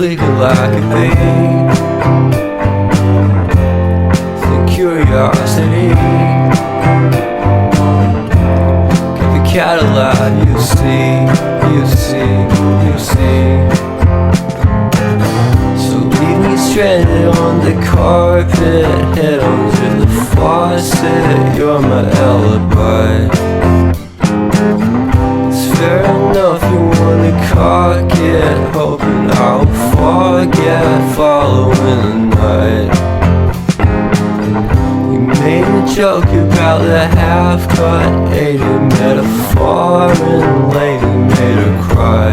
sleeping like a bee. The curiosity keep the cat alive. You see, you see, you see. So leave me stranded on the carpet, head onto the faucet. You're my alibi. It's fair enough you wanna cock it, hoping I'll forget following the night. You made a joke about the half-cut, ate a metaphor and later made her cry.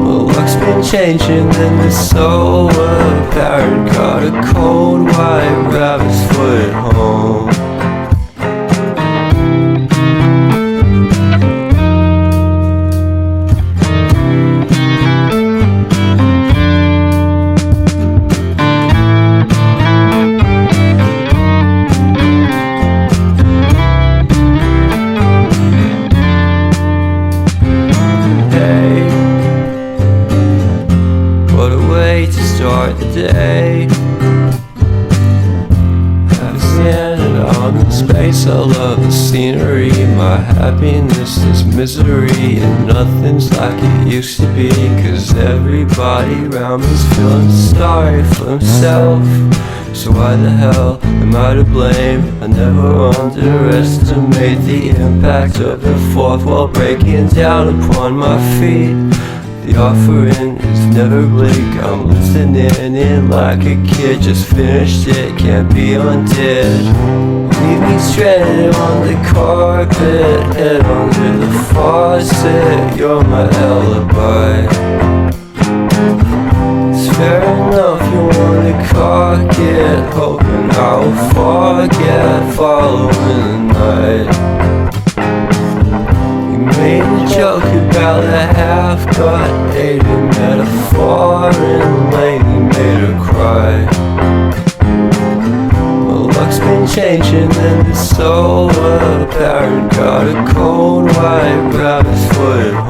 Well, luck's been changing and it's so apparent. Got a cold white rabbit's foot at home. What a way to start the day. Having standing on in space, I love the scenery. My happiness is misery, and nothing's like it used to be. Cause everybody around me's feeling sorry for himself. So why the hell am I to blame? I never underestimate the impact of the fourth wall breaking down upon my feet. The offering is never bleak. I'm listening in like a kid, just finished it, can't be undid. Leave me stranded on the carpet, head under the faucet. You're my alibi. It's fair enough you wanna cock it, hoping I'll forget following the night. Made a joke about the half-cut, ate a metaphor and later made her cry. Well, luck's been changing and it's so apparent. Got a cold white rabbit's foot at home.